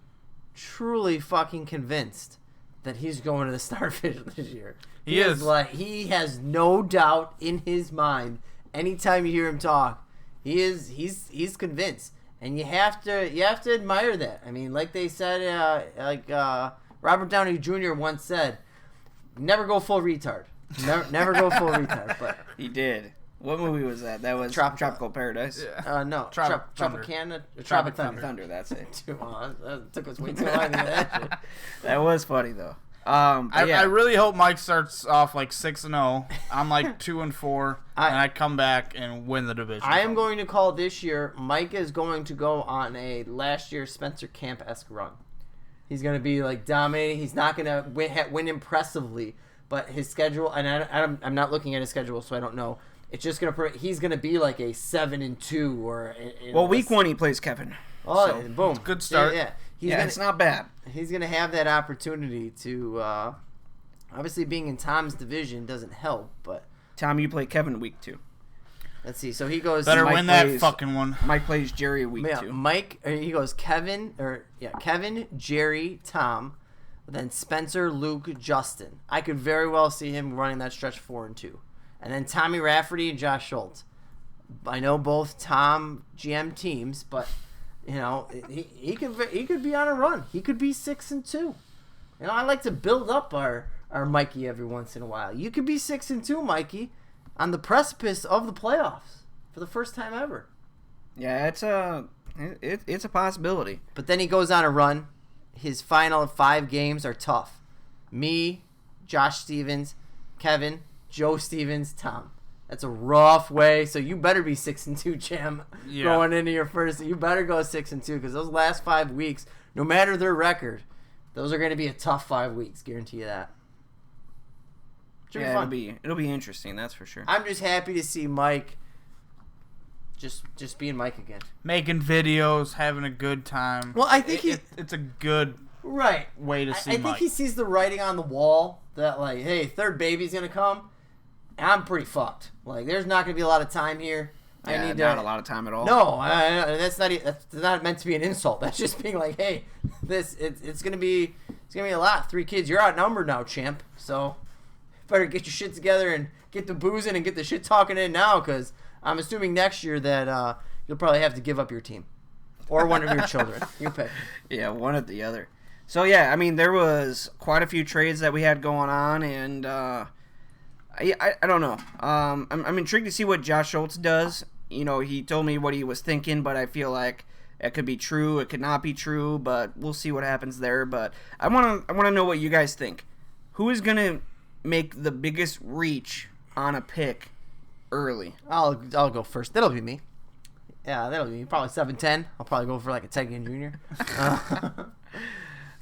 truly fucking convinced that he's going to the Starfish this year. He is. He has no doubt in his mind. Anytime you hear him talk, he's convinced. And you have to admire that. I mean, like they said, Robert Downey Jr. once said, never go full retard. Never go full retard. But He did. What movie was that? That was Tropical Paradise. no, Tropic Tropicana, Tropic Thunder. Thunder, that's it. That took us way too long to get that shit. That was funny, though. But yeah. I really hope Mike starts off like 6-0. I'm like 2-4, and I come back and win the division. I am going to call this year. Mike is going to go on a last year Spencer Camp-esque run. He's going to be like dominating. He's not going to win impressively, but his schedule, and I'm not looking at his schedule, so I don't know. It's just going to he's going to be like a 7-2 or. Well, week 1 he plays Kevin. Oh, so, boom! Good start. Yeah. it's not bad. He's going to have that opportunity to. Obviously, being in Tom's division doesn't help, but Tom, you play Kevin week 2. let's see. So he goes. Better Mike win that plays- fucking one. Mike plays Jerry week 2. Mike. He goes Kevin, Jerry, Tom, then Spencer, Luke, Justin. I could very well see him running that stretch 4-2, and then Tommy Rafferty and Josh Schultz. I know both Tom GM teams, but you know he could be on a run. He could be 6-2. You know, I like to build up our Mikey every once in a while. You could be 6-2, Mikey, on the precipice of the playoffs for the first time ever. Yeah, it's a possibility. But then he goes on a run. His final 5 games are tough. Me, Josh Stevens, Kevin, Joe Stevens, Tom. That's a rough way. So you better be 6-2, Jim, going into your first. You better go 6-2 because those last 5 weeks, no matter their record, those are going to be a tough 5 weeks. Guarantee you that. Should be fun. It'll be interesting. That's for sure. I'm just happy to see Mike. Just being Mike again. Making videos, having a good time. Well, I think it's a good right way to see I think Mike. he sees the writing on the wall that like, hey, third baby's gonna come. And I'm pretty fucked. Like, there's not gonna be a lot of time here. Yeah, I need not a lot of time at all. No, that's not meant to be an insult. That's just being like, hey, it's gonna be a lot. 3 kids, you're outnumbered now, champ. So better get your shit together and get the boozing and get the shit talking in now, because I'm assuming next year that you'll probably have to give up your team or one of your children. You pick. Yeah, one or the other. So yeah, I mean, there was quite a few trades that we had going on, and I don't know. I'm intrigued to see what Josh Schultz does. You know, he told me what he was thinking, but I feel like it could be true, it could not be true, but we'll see what happens there. But I want to know what you guys think. Who is gonna make the biggest reach on a pick early? I'll go first. That'll be me. Yeah, that'll be me. Probably 7-10. I'll probably go for like a Ted Ginn Jr.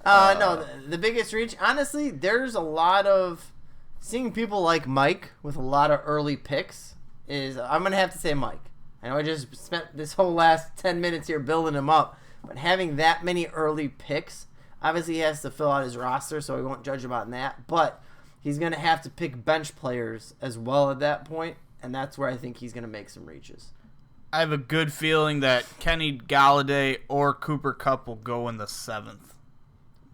No, the biggest reach. Honestly, there's a lot of seeing people like Mike with a lot of early picks. I'm gonna have to say Mike. I know I just spent this whole last 10 minutes here building him up, but having that many early picks, obviously he has to fill out his roster, so we won't judge him on that. But he's gonna have to pick bench players as well at that point, and that's where I think he's gonna make some reaches. I have a good feeling that Kenny Galladay or Cooper Kupp will go in the 7th.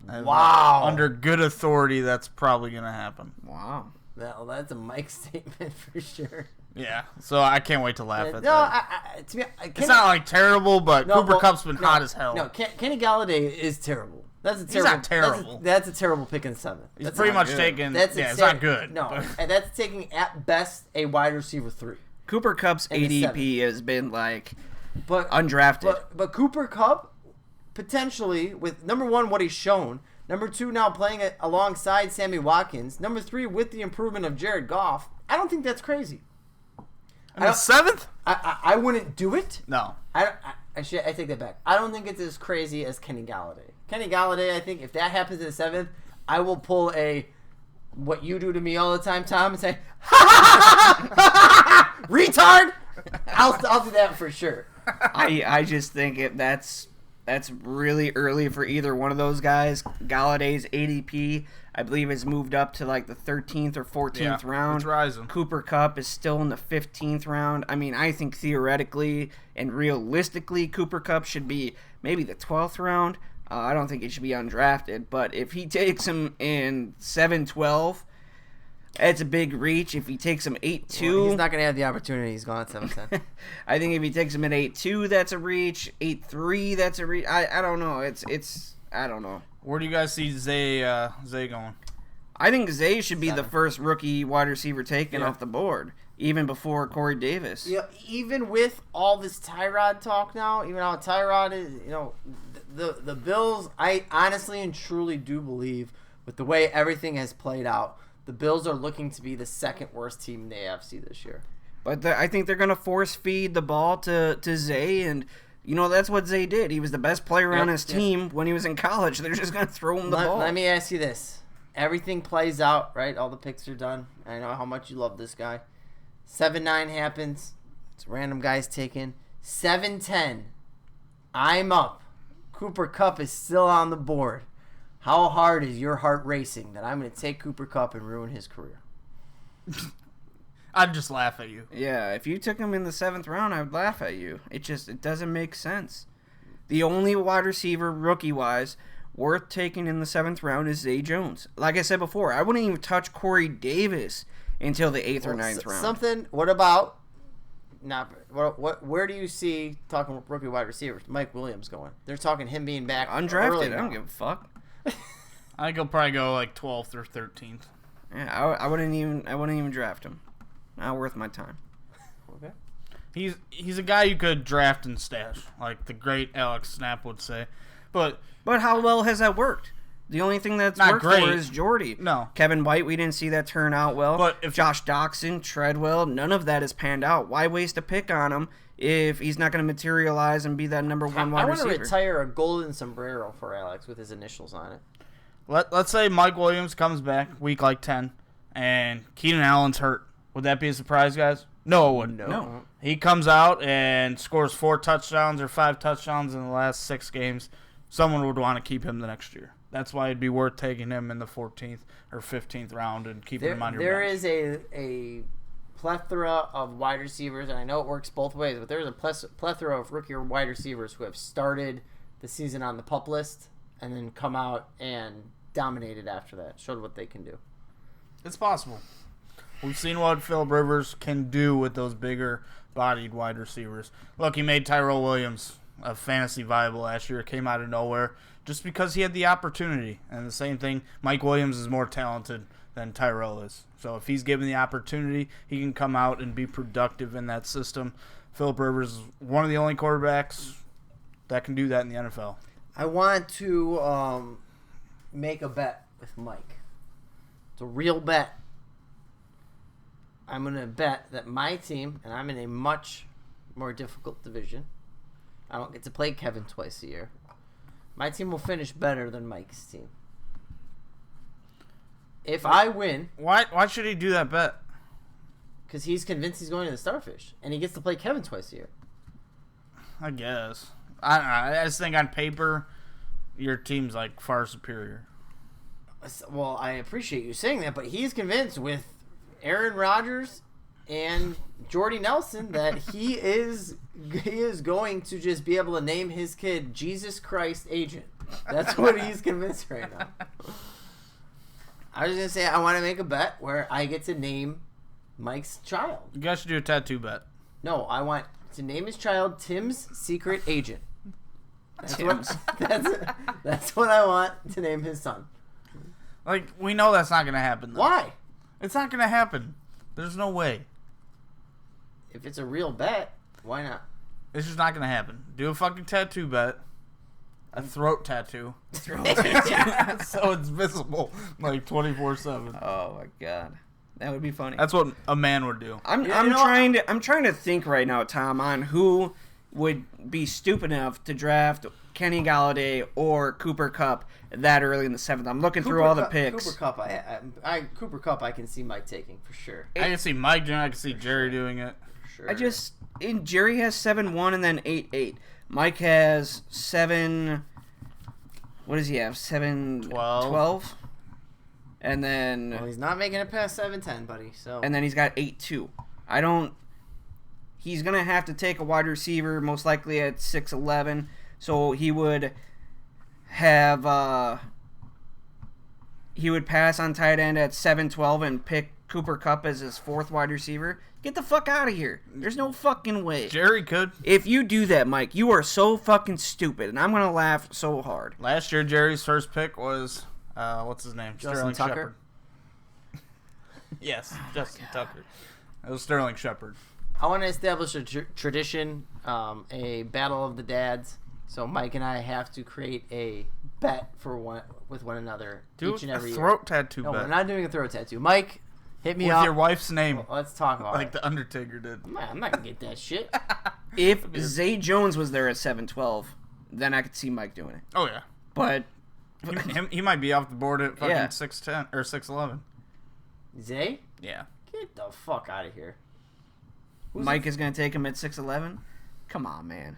Wow. Under good authority, that's probably going to happen. Wow. Well, that's a Mike statement for sure. Yeah, so I can't wait to laugh at No, that. it's not like terrible, but Cooper Kupp's been hot as hell. No, Kenny Galladay is terrible. That's a He's terrible. not terrible. That's a terrible pick in the 7th. He's That's pretty not much good. taking. It's ta- not good. No, but- and that's taking at best a wide receiver 3. Cooper Kupp's In the ADP has been like But undrafted. But Cooper Kupp, potentially, with number 1, what he's shown. Number 2, now playing it alongside Sammy Watkins. Number 3, with the improvement of Jared Goff. I don't think that's crazy. In the 7th? I wouldn't do it. No. I take that back. I don't think it's as crazy as Kenny Galladay. Kenny Galladay, I think if that happens in the 7th, I will pull what you do to me all the time, Tom, and say, retard. I'll do that for sure. I just think that's really early for either one of those guys. Galladay's ADP, I believe, has moved up to like the 13th or 14th round. It's rising. Cooper Kupp is still in the 15th round. I mean, I think theoretically and realistically, Cooper Kupp should be maybe the 12th round. I don't think he should be undrafted, but if he takes him in 7-12, it's a big reach. If he takes him 8-2... Well, he's not going to have the opportunity. He's gone at 7-10. I think if he takes him at 8-2, that's a reach. 8-3, that's a reach. I don't know. It's I don't know. Where do you guys see Zay going? I think Zay should be the first rookie wide receiver taken off the board, even before Corey Davis. Yeah, even with all this Tyrod talk now, even how Tyrod is, the Bills, I honestly and truly do believe, with the way everything has played out, the Bills are looking to be the second worst team in the AFC this year. But I think they're going to force feed the ball to Zay, and that's what Zay did. He was the best player on his team when he was in college. They're just going to throw him the ball. Let me ask you this. Everything plays out, right? All the picks are done. I know how much you love this guy. 7-9 happens. It's random guys taken. 7-10. I'm up. Cooper Kupp is still on the board. How hard is your heart racing that I'm going to take Cooper Kupp and ruin his career? I'd just laugh at you. Yeah, if you took him in the 7th round, I would laugh at you. It doesn't make sense. The only wide receiver, rookie-wise, worth taking in the 7th round is Zay Jones. Like I said before, I wouldn't even touch Corey Davis until the 8th or 9th round. What about... Where do you see, talking rookie wide receivers, Mike Williams going? They're talking him being back undrafted. Early I don't give a fuck. I think he'll probably go like 12th or 13th. Yeah, I wouldn't even draft him. Not worth my time. Okay. He's a guy you could draft and stash, like the great Alex Snap would say. But how well has that worked? The only thing that's not worked great. for is Jordy. No. Kevin White, we didn't see that turn out well. But if Josh Doxson, Treadwell, none of that has panned out. Why waste a pick on him if he's not going to materialize and be that number one wide receiver? I want to retire a golden sombrero for Alex with his initials on it. Let's say Mike Williams comes back week like 10 and Keenan Allen's hurt. Would that be a surprise, guys? No, it wouldn't. No. He comes out and scores 4 touchdowns or 5 touchdowns in the last 6 games. Someone would want to keep him the next year. That's why it'd be worth taking him in the 14th or 15th round and keeping him on your bench. There is a plethora of wide receivers, and I know it works both ways, but there's a plethora of rookie wide receivers who have started the season on the PUP list and then come out and dominated after that, showed what they can do. It's possible. We've seen what Phillip Rivers can do with those bigger-bodied wide receivers. Look, he made Tyrell Williams a fantasy viable last year. It came out of nowhere just because he had the opportunity. And the same thing, Mike Williams is more talented than Tyrell is. So if he's given the opportunity, he can come out and be productive in that system. Phillip Rivers is one of the only quarterbacks that can do that in the NFL. I want to make a bet with Mike. It's a real bet. I'm going to bet that my team, and I'm in a much more difficult division. I don't get to play Kevin twice a year. My team will finish better than Mike's team. If I win... Why should he do that bet? Because he's convinced he's going to the Starfish, and he gets to play Kevin twice a year. I guess. I don't know. I just think on paper, your team's like far superior. Well, I appreciate you saying that, but he's convinced with Aaron Rodgers and Jordy Nelson that he is going to just be able to name his kid Jesus Christ Agent. That's what he's convinced right now. I was going to say I want to make a bet where I get to name Mike's child. You guys should do a tattoo bet. No, I want to name his child Tim's Secret Agent. That's what I want to name his son. Like, we know that's not going to happen, though. Why? It's not going to happen. There's no way. If it's a real bet, why not? It's just not going to happen. Do a fucking tattoo bet. A throat tattoo. So it's visible like 24/7. Oh my god, that would be funny. That's what a man would do. I'm trying to think right now, Tom, on who would be stupid enough to draft Kenny Galladay or Cooper Kupp that early in the 7th. I'm looking through all the picks. Cooper Kupp, I can see Mike taking for sure. I can see Mike doing it. I can see Jerry doing it. For sure. Jerry has 7-1 and then 8-8. Mike has 7. What does he have? 7-12. And then. Well, he's not making it past 7-10, buddy. So. And then he's got 8-2. He's gonna have to take a wide receiver, most likely at 6'11". So he would have. He would pass on tight end at 7-12 and pick Cooper Kupp as his 4th wide receiver. Get the fuck out of here. There's no fucking way. Jerry could. If you do that, Mike, you are so fucking stupid, and I'm going to laugh so hard. Last year, Jerry's first pick was, what's his name? Justin Sterling Tucker? Shepard. Yes, Justin Tucker. It was Sterling Shepard. I want to establish a tradition, a battle of the dads. So Mike and I have to create a bet with one another each and every a year. throat tattoo No, bet. we're not doing a throat tattoo. Mike, hit me with up. your wife's name, Well, let's talk about like it. the Undertaker did. I'm not gonna get that shit. If Zay Jones was there at 7-12, then I could see Mike doing it. Oh yeah, But he might be off the board at fucking Yeah. 6'10" or 6'11". Zay, Yeah. get the fuck out of here. Mike is going to take him at 6'11"? Come on, man.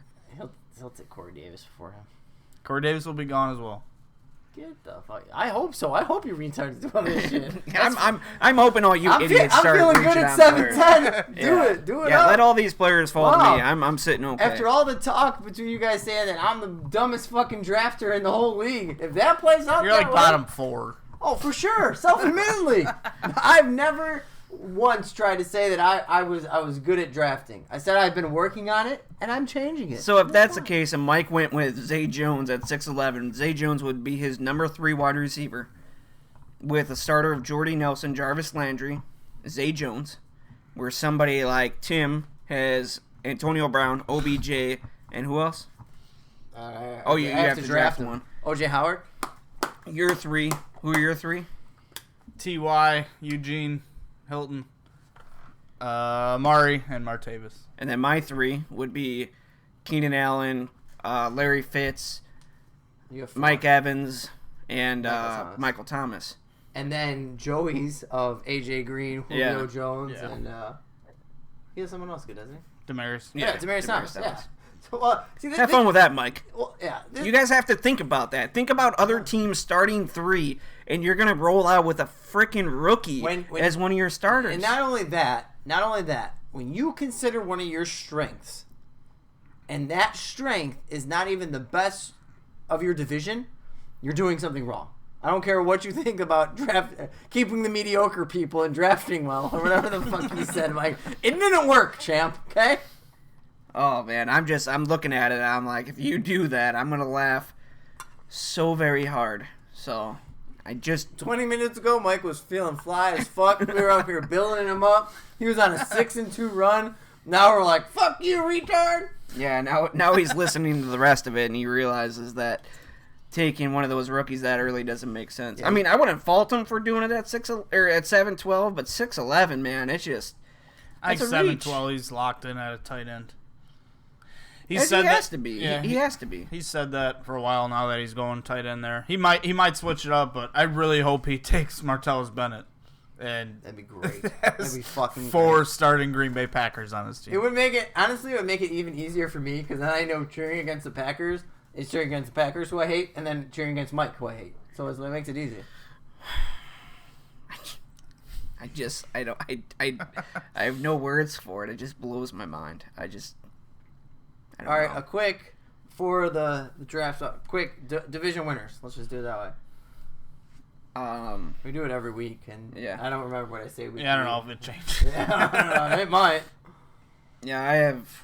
He'll take Corey Davis before him. Corey Davis will be gone as well. Get the fuck. I hope so. I hope you retards doing this shit. I'm hoping all you idiots I'm start feeling reaching good out at players. 7-10. Do Yeah. it Yeah, up. let all these players fall to Wow. me. I'm sitting okay. After all the talk between you guys saying that I'm the dumbest fucking drafter in the whole league, if that plays out You're that like way, bottom 4. oh, for sure, self-admittedly. I've never once tried to say that I was good at drafting. I said I've been working on it, and I'm changing it. So if that's the case, and Mike went with Zay Jones at 6'11", Zay Jones would be his number 3 wide receiver, with a starter of Jordy Nelson, Jarvis Landry, Zay Jones, where somebody like Tim has Antonio Brown, OBJ, and who else? You have to draft him. one. OJ Howard. Your 3. Who are your 3? T.Y., Eugene, Hilton, Mari, and Martavis. And then my 3 would be Keenan Allen, Larry Fitz, You have 4. Mike Evans, and Thomas. Michael Thomas. And then Joey's of AJ Green, Julio Yeah. Jones, Yeah. and he has someone else good, doesn't he? Damaris. Yeah, Demaryius Thomas. Yeah. So, see, Have fun with that, Mike. Well, yeah. You guys have to think about that. Think about other teams starting 3, and you're going to roll out with a freaking rookie When- as one of your starters. And not only that, when you consider one of your strengths, and that strength is not even the best of your division, you're doing something wrong. I don't care what you think about keeping the mediocre people and drafting well, or whatever the fuck you said, Mike. It didn't work, champ, okay? Oh, man, I'm looking at it, and I'm like, if you do that, I'm going to laugh so very hard. So, 20 minutes ago, Mike was feeling fly as fuck. We were up here building him up. He was on a 6-2 run. Now we're like, fuck you, retard. Yeah, now he's listening to the rest of it, and he realizes that taking one of those rookies that early doesn't make sense. Yeah. I mean, I wouldn't fault him for doing it at 7-12, but 6'11", man, it's just I think that's a reach. 7-12, he's locked in at a tight end. He As said he has that, to be. Yeah, he has to be. He said that for a while now that he's going tight end there. He might switch it up, but I really hope he takes Martellus Bennett and That'd be great. That'd be fucking 4 great. starting Green Bay Packers on his team. It would make it, honestly, it would make it even easier for me, because then I know cheering against the Packers is cheering against the Packers, who I hate, and then cheering against Mike, who I hate. So it makes it easy. I have no words for it. It just blows my mind. I don't All right, know. a quick, for the draft, quick division winners. Let's just do it that way. We do it every week, and Yeah. I don't remember what I say week Yeah, I to don't know week. if it changed. Yeah, I don't know. It might. Yeah, I have.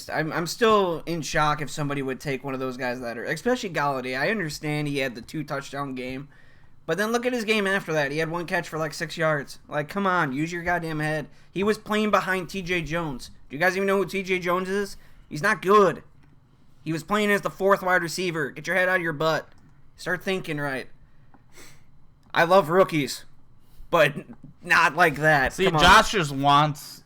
I'm still in shock if somebody would take one of those guys that are, especially Galladay. I understand he had the 2-touchdown game, but then look at his game after that. He had 1 catch for like 6 yards. Like, come on, use your goddamn head. He was playing behind T.J. Jones. Do you guys even know who T.J. Jones is? He's not good. He was playing as the 4th wide receiver. Get your head out of your butt. Start thinking right. I love rookies, but not like that. See, Come on. Josh just wants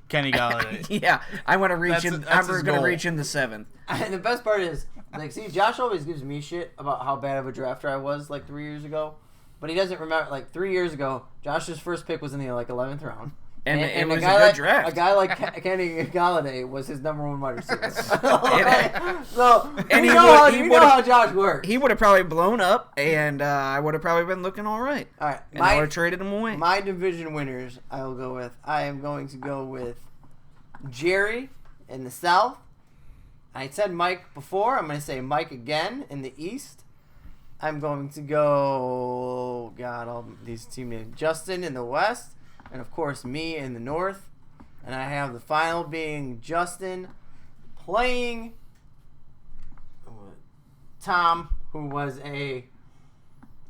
Kenny Galladay. Yeah, I want to reach That's- in. that's I'm his going to goal. reach in the 7th. And the best part is, like, see, Josh always gives me shit about how bad of a drafter I was like 3 years ago, but he doesn't remember. Like 3 years ago, Josh's first pick was in the 11th round. And it was a guy good like, draft. A guy like Kenny Galladay was his number 1 wide receiver. And- So and you he know, would- how, he you know would've- how Josh works. He would have probably blown up, and I would have probably been looking all right. All right, And I would have traded him away. my division winners, I will go with. I am going to go with Jerry in the South. I said Mike before. I'm going to say Mike again in the East. I'm going to go, God, all these team names. Justin in the West. And, of course, me in the North. And I have the final being Justin playing Tom, who was a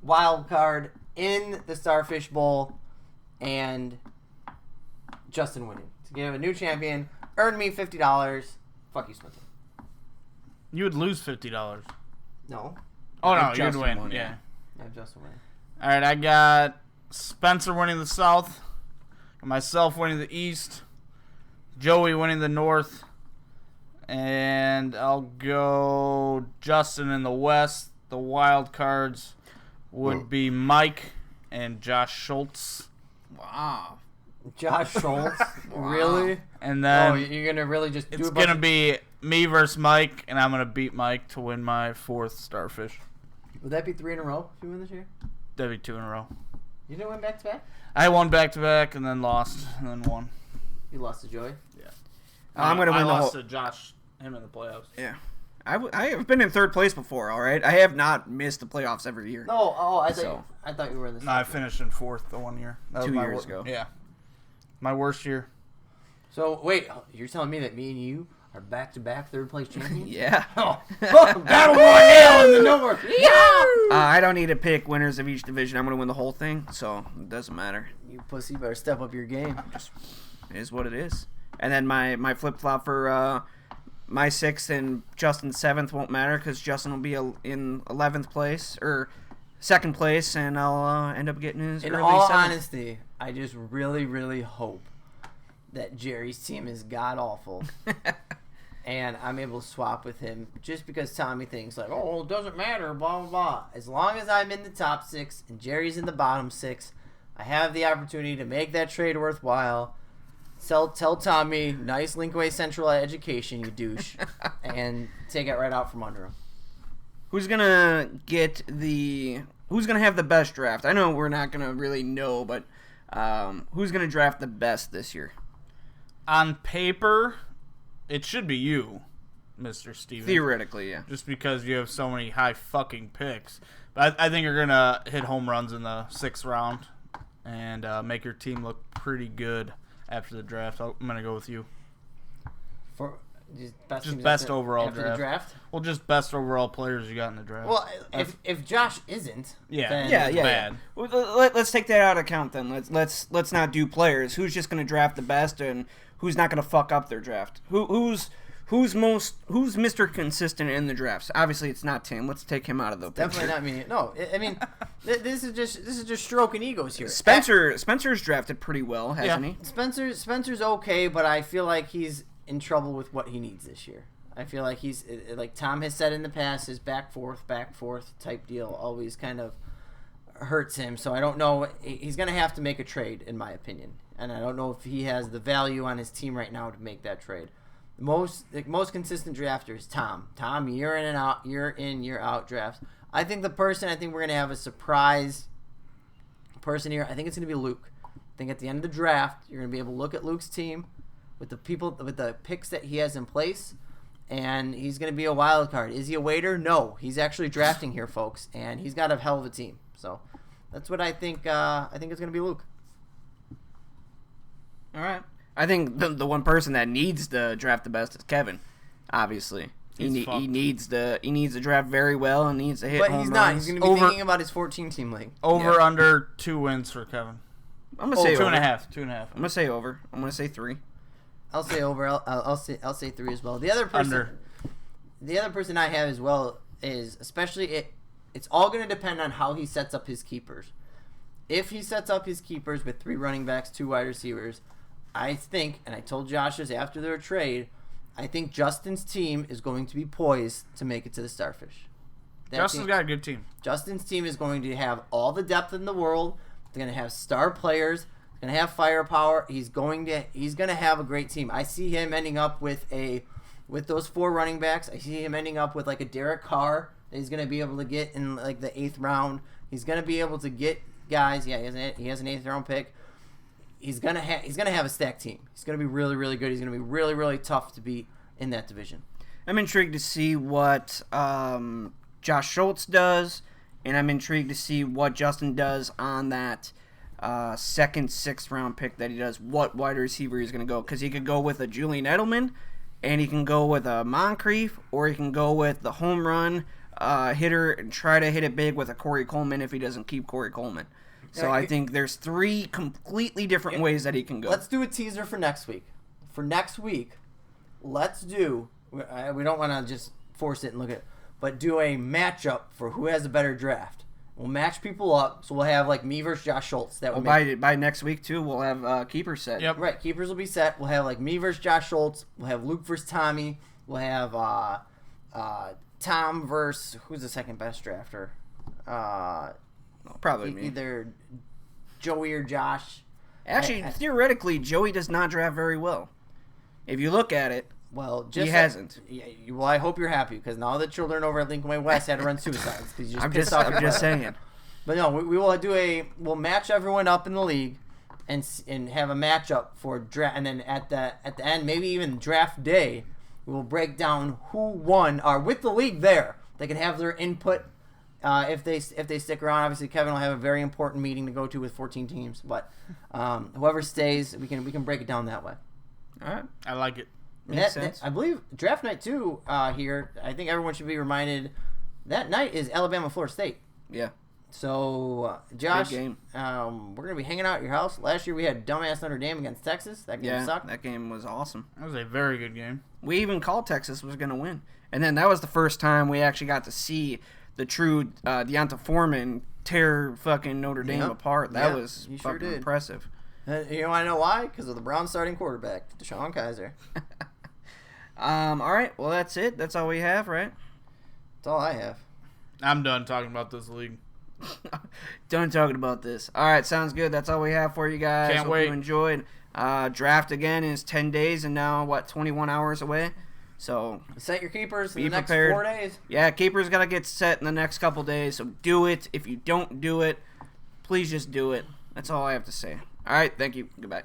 wild card in the Starfish Bowl, and Justin winning. To give a new champion, earned me $50. Fuck you, Spencer. You would lose $50. No, Oh, no, If you'd Justin win. won, Yeah. I have Justin winning. All right, I got Spencer winning the South, myself winning the East, Joey winning the North, and I'll go Justin in the West. The wild cards would be Mike and Josh Schultz. Wow. Josh Schultz, really? And Oh, then you're gonna really just do it's a bunch going to be me versus Mike, and I'm going to beat Mike to win my 4th Starfish. Would that be 3 in a row if you win this year? That'd be 2 in a row. You didn't win back to back. I won back-to-back and then lost and then won. You lost to Joey. I'm going to I win the lost whole. to Josh, him in the playoffs. Yeah. I have been in 3rd place before, all right? I have not missed the playoffs every year. No, So- I thought you were in the. No, I South. finished in 4th the one year. That was 2 my years ago. Yeah. My worst year. So wait, you're telling me that me and you are back to back 3rd place champions? Yeah. Oh, battle royale in the North. Yeah. I don't need to pick winners of each division. I'm going to win the whole thing, so it doesn't matter. You pussy better step up your game. It is what it is. And then my flip-flop for my 6th and Justin's 7th won't matter because Justin will be in 11th place or 2nd place, and I'll end up getting his In early all 7th. honesty, I just really, really hope that Jerry's team is god awful, and I'm able to swap with him just because Tommy thinks like, oh, it doesn't matter, blah blah blah. As long as I'm in the top 6 and Jerry's in the bottom 6, I have the opportunity to make that trade worthwhile. Tell Tommy, nice Linkway Central education, you douche, and take it right out from under him. Who's gonna Who's gonna have the best draft? I know we're not gonna really know, but who's gonna draft the best this year? On paper, it should be you, Mr. Steven. Theoretically, yeah. Just because you have so many high fucking picks. But I think you're going to hit home runs in the 6th round and make your team look pretty good after the draft. I'm going to go with you. For Just teams best after- overall after the draft. Well, just best overall players you got in the draft. Well, if Josh isn't, Yeah. then Yeah, It's yeah. bad. Well, let's take that out of account then. Let's not do players. Who's just gonna draft the best and who's not gonna fuck up their draft? Who's Mr. Consistent in the drafts? Obviously, it's not Tim. Let's take him out of the picture. definitely not me. No, I mean, this is just stroking egos here. Spencer's drafted pretty well, hasn't Yeah. he? Spencer's okay, but I feel like he's in trouble with what he needs this year. I feel like he's like Tom has said in the past, his back forth type deal always kind of hurts him. So I don't know. He's gonna have to make a trade, in my opinion, and I don't know if he has the value on his team right now to make that trade. The most consistent drafter is Tom. Tom, year in, year out drafts. I think we're gonna have a surprise person here. I think it's gonna be Luke. I think at the end of the draft, you're gonna be able to look at Luke's team with the picks that he has in place, and he's gonna be a wild card. Is he a waiter? No, he's actually drafting here, folks, and he's got a hell of a team. So that's what I think. I think it's gonna be Luke. All right. I think the one person that needs to draft the best is Kevin. Obviously, he fucked. needs to draft very well and needs to hit But home he's not. runs. He's gonna be thinking about his 14-team league. Over under 2 wins for Kevin. I'm gonna say 2.5. over. I'm gonna say over. I'm gonna say 3. I'll say over. I'll say 3 as well. The other person I have as well is especially it's all going to depend on how he sets up his keepers. If he sets up his keepers with 3 running backs, 2 wide receivers, I think, and I told Josh this after their trade, I think Justin's team is going to be poised to make it to the Starfish. Justin's got a good team. Justin's team is going to have all the depth in the world. They're going to have star players. They're going to have firepower. He's going to have a great team. I see him ending up with those 4 running backs. I see him ending up with like a Derek Carr that he's going to be able to get in like the 8th round. He's going to be able to get guys. Yeah, he has an 8th round pick. He's gonna have a stacked team. He's gonna be really, really good. He's gonna be really, really tough to beat in that division. I'm intrigued to see what Josh Schultz does, and I'm intrigued to see what Justin does on that 2nd, 6th round pick that he does. What wide receiver he's gonna go, because he could go with a Julian Edelman, and he can go with a Moncrief, or he can go with the home run hitter and try to hit it big with a Corey Coleman if he doesn't keep Corey Coleman. So I think there's 3 completely different ways that he can go. Let's do a teaser for next week. For next week, let's do. We don't want to just force it and look at it, but do a matchup for who has a better draft. We'll match people up, so we'll have like me versus Josh Schultz. That by next week too, we'll have keepers set. Yep. Right, keepers will be set. We'll have like me versus Josh Schultz. We'll have Luke versus Tommy. We'll have Tom versus who's the second best drafter. Probably me. Either Joey or Josh. Actually, theoretically, Joey does not draft very well. If you look at it, well, he hasn't. Well, I hope you're happy because now the children over at Lincoln Way West had to run suicides. I'm just saying. But no, we'll match everyone up in the league and have a matchup for draft, and then at the end, maybe even draft day, we will break down who won. Or with the league there, they can have their input. If they stick around, obviously Kevin will have a very important meeting to go to with 14 teams. But whoever stays, we can break it down that way. All right, I like it. makes sense. I believe draft night too here. I think everyone should be reminded that night is Alabama Florida State. Yeah. So Josh, Big game. We're gonna be hanging out at your house. Last year we had dumbass Notre Dame against Texas. That game sucked. That game was awesome. That was a very good game. We even called Texas was going to win, and then that was the first time we actually got to see the true Deonta Foreman tear fucking Notre Dame apart. That was fucking impressive. You want to know why? Because of the Browns starting quarterback, Deshaun Kaiser. All right. Well, that's it. That's all we have, right? That's all I have. I'm done talking about this league. Done talking about this. All right. Sounds good. That's all we have for you guys. Can't Hope wait. you enjoyed. Draft again is 10 days and now, 21 hours away. So Set your keepers in be the next prepared. 4 days. Yeah, keepers got to get set in the next couple days. So do it. If you don't do it, please just do it. That's all I have to say. All right. Thank you. Goodbye.